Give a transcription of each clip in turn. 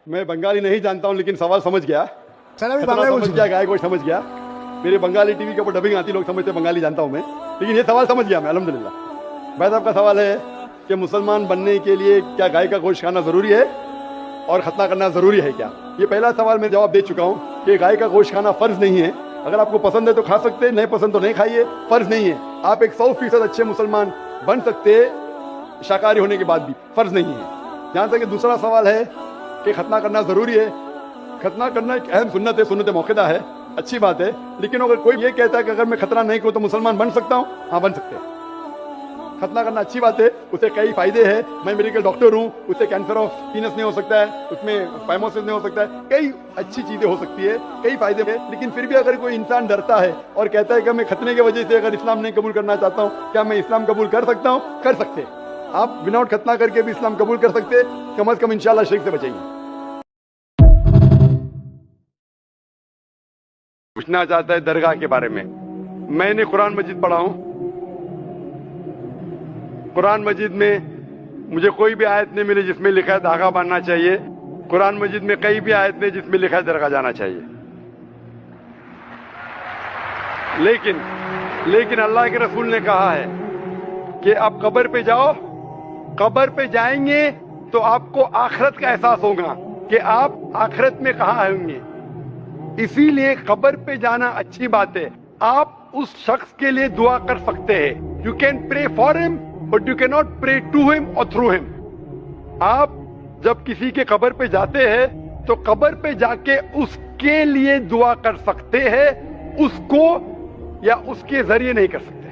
मैं बंगाली नहीं जानता हूँ लेकिन सवाल समझ गया। স্যার আমি खतरा বাংলায় समझ বলছি। गया, गाय को समझ गया। मेरे बंगाली टीवी के ऊपर डबिंग आती, लोग समझते बंगाली जानता हूँ मैं, लेकिन ये सवाल समझ गया मैं अल्हम्दुलिल्लाह। भाई साहब का सवाल है कि मुसलमान बनने के लिए क्या गाय का गोश्त खाना जरूरी है और खतना करना जरूरी है क्या? ये पहला सवाल मैं जवाब दे चुका हूँ कि गाय का गोश्त खाना फर्ज नहीं है। अगर आपको पसंद है तो खा सकते, नहीं पसंद तो नहीं खाइए, फर्ज नहीं है। आप एक 100% अच्छे मुसलमान बन सकते शाकाहारी होने के बाद भी, फर्ज नहीं है। जहाँ तक दूसरा सवाल है कि खतना करना जरूरी है, खतना करना एक अहम सुन्नत है, सुन्नत मौक़िदा है, अच्छी बात है। लेकिन अगर कोई ये कहता है कि अगर मैं खतना नहीं करूँ तो मुसलमान बन सकता हूँ, हाँ बन सकते हैं। खतना करना अच्छी बात है, उससे कई फायदे हैं। मैं मेडिकल डॉक्टर हूँ, उससे कैंसर ऑफ पीनस नहीं हो सकता है, उसमें फाइमोसिस नहीं हो सकता है, कई अच्छी चीजें हो सकती है, कई फायदे हैं। लेकिन फिर भी अगर कोई इंसान डरता है और कहता है कि मैं खतने की वजह से अगर इस्लाम नहीं कबूल करना चाहता हूँ, क्या मैं इस्लाम कबूल कर सकता हूँ? कर सकते। आप विदाउट खतना करके भी इस्लाम कबूल कर सकते, कम अज कम इंशाल्लाह शिर्क से बचेंगे। पूछना चाहता है दरगाह के बारे में। मैंने कुरान मजीद पढ़ा हूँ, कुरान मजीद में मुझे कोई भी आयत नहीं मिली जिसमें लिखा है धागा बांधना चाहिए। कुरान मजीद में कई भी आयत नहीं जिसमें लिखा है दरगाह जाना चाहिए। लेकिन अल्लाह के रसूल ने कहा है कि आप कब्र पे जाओ, कब्र पे जाएंगे तो आपको आखिरत का एहसास होगा कि आप आखिरत में कहाँ होंगे। इसीलिए कब्र पे जाना अच्छी बात है। आप उस शख्स के लिए दुआ कर सकते हैं। You can pray for him but you can not pray to him और थ्रू हिम। आप जब किसी के कब्र पे जाते हैं तो कब्र पे जाके उसके लिए दुआ कर सकते हैं, उसको या उसके जरिए नहीं कर सकते।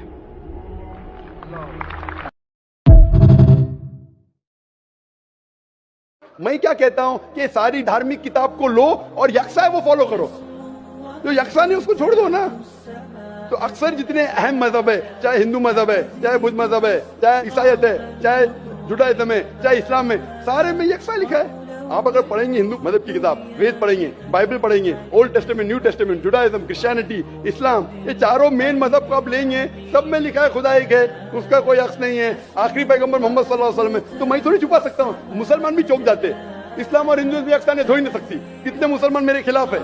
मैं क्या कहता हूं कि सारी धार्मिक किताब को लो और यकसा है वो फॉलो करो, जो यकसा नहीं उसको छोड़ दो ना। तो अक्सर जितने अहम मजहब है, चाहे हिंदू मजहब है, चाहे बुद्ध मजहब है, चाहे ईसाईयत है, चाहे जुडाइज्म है, चाहे इस्लाम है, सारे में यकसा लिखा है। आप अगर पढ़ेंगे हिंदू मजहब की किताब, वेद पढ़ेंगे, बाइबल पढ़ेंगे, Old Testament, New Testament, Judaism, Christianity, इस्लाम, ये चारों मेन मजहब को आप लेंगे, सब में लिखा है खुदा एक है, उसका कोई अक्स नहीं है, आखिरी पैगंबर मोहम्मद सल्लल्लाहु अलैहि वसल्लम है। तो मैं थोड़ी छुपा सकता हूँ, मुसलमान भी चौंक जाते। इस्लाम और हिंदुइज्म में यकसानियत हो ही नहीं सकती। कितने मुसलमान मेरे खिलाफ है।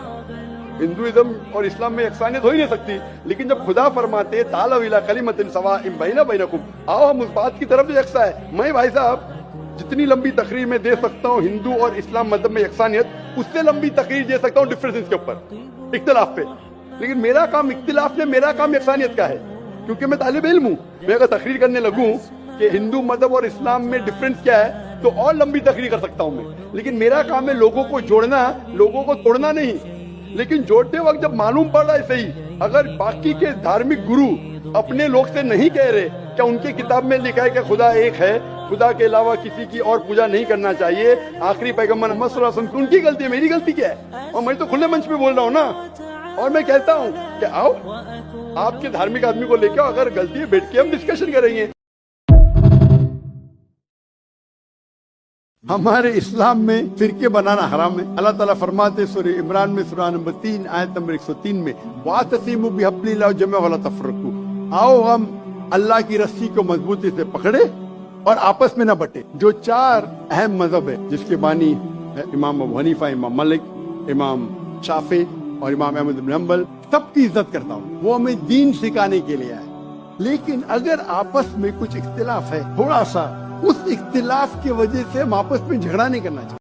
हिंदुइज्म और इस्लाम में यकसानियत हो ही नहीं सकती। लेकिन जब खुदा फरमाते तालव इला कलिमतिन सवाइम बैना बैनकुम, आओ हम उस बात की तरफ जो यकसा है। मैं भाई साहब जितनी लंबी तकरीर में दे सकता हूँ हिंदू और इस्लाम मजहब में यकसानियत, उससे लंबी तकरीर दे सकता हूँ डिफरेंसेस के ऊपर, इख्तिलाफ पे। लेकिन मेरा काम इख्तिलाफ में, मेरा काम यकसानियत का है, क्योंकि मैं तालिब इल्म हूँ। मैं अगर तकरीर करने लगूँ कि हिंदू मजहब और इस्लाम में डिफरेंस क्या है तो और लंबी तकरीर कर सकता हूँ मैं। लेकिन मेरा काम है लोगों को जोड़ना, लोगों को तोड़ना नहीं। लेकिन जोड़ते वक्त जब मालूम पड़ रहा है सही, अगर बाकी के धार्मिक गुरु अपने लोग से नहीं कह रहे क्या उनकी किताब में लिखा है कि खुदा एक है, खुदा के अलावा किसी की और पूजा नहीं करना चाहिए, आखिरी पैगंबर मोहम्मद सल्लल्लाहु अलैहि वसल्लम, उनकी गलती है, मेरी गलती क्या है? और मैं तो खुले मंच पे बोल रहा हूँ ना। और मैं कहता हूँ कि आओ आपके धार्मिक आदमी को लेके आओ, अगर गलती है बैठ के हम डिस्कशन करेंगे। हमारे इस्लाम में फिरके बनाना हराम है। अल्लाह ताला फरमाते सूरह इमरान में सूरह नंबर 3 आयत नंबर 103 में, वातसिमु बिहब्लिल्लाहि जमीअन वला तफरकू, आओ हम अल्लाह की रस्सी को मजबूती से पकड़े और आपस में न बटे। जो चार अहम मजहब है जिसके बानी है इमाम अबू हनीफा, इमाम मलिक, इमाम शाफी और इमाम अहमद बिन हंबल, सबकी इज्जत करता हूँ। वो हमें दीन सिखाने के लिए आए। लेकिन अगर आपस में कुछ इख्तिलाफ है थोड़ा सा, उस इख्तिलाफ की वजह से हम आपस में झगड़ा नहीं करना चाहिए।